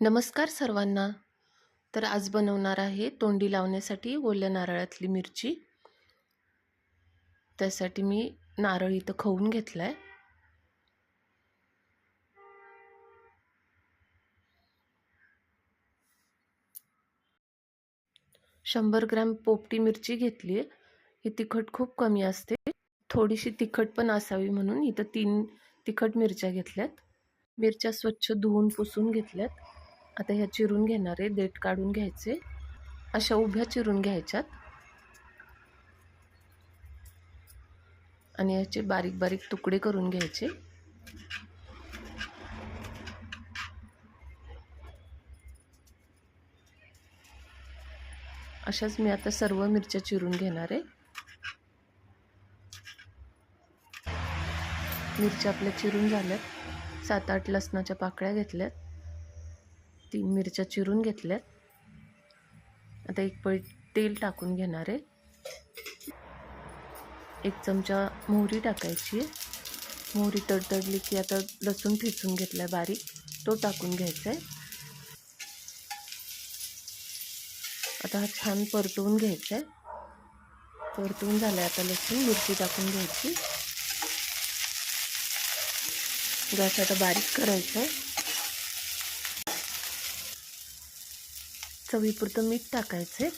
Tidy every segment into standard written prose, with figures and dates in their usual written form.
नमस्कार सर्वांना. तर आज बनवणार आहे तोंडी लावण्यासाठी ओल्या नारळातली मिरची. त्यासाठी मी नारळ इथं खवून घेतलाय. शंभर ग्रॅम पोपटी मिरची घेतली आहे. ही तिखट खूप कमी असते, थोडीशी तिखट पण असावी म्हणून इथं 3 तिखट मिरच्या घेतल्यात. मिरच्या स्वच्छ धुवून पुसून घेतल्यात. आता ह्या चिरून घेणार आहे, देठ काढून घ्यायचे. अशा उभ्या चिरून घ्यायच्यात आणि याचे बारीक बारीक तुकडे करून घ्यायचे. अशाच मी आता सर्व मिरच्या चिरून घेणार आहे. मिरच्या आपल्या चिरून झाल्यात. 7-8 लसणाच्या पाकळ्या घेतल्यात. 3 मिरच्या चिरून घेतल्यात. आता एक पळी तेल टाकून घेणार आहे. 1 चमचा मोहरी टाकायची आहे. मोहरी तडतडली की आता लसूण ठेचून घेतलाय बारीक, तो टाकून घ्यायचा आहे. आता हा छान परतवून घ्यायचा आहे. परतवून झालाय आता लसूण. मिरची टाकून घ्यायची. गॅस आता बारीक करायचा आहे. चवीपुरतं मीठ टाकायचं आहे.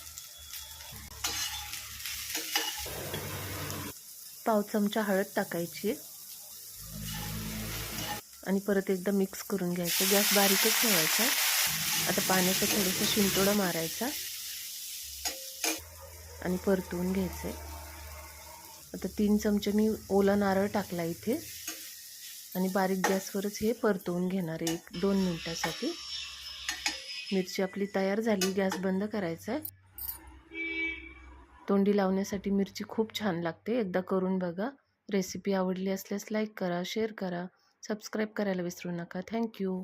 पाव चमचा हळद टाकायची आणि परत एकदा मिक्स करून घ्यायचं. गॅस बारीकच ठेवायचा. आता पाण्याचा थोडासा शिंतोडा मारायचा आणि परतवून घ्यायचं. आता 3 चमचे मी ओला नारळ टाकला इथे आणि बारीक गॅसवरच हे परतवून घेणार आहे 1-2 मिनिटासाठी. मिरची आपली तयार झाली. गॅस बंद करायचा आहे. तोंडी लावण्यासाठी मिरची खूप छान लागते. एकदा करून बघा. रेसिपी आवडली असल्यास लाईक करा, शेअर करा, सबस्क्राईब करायला विसरू नका. थँक्यू.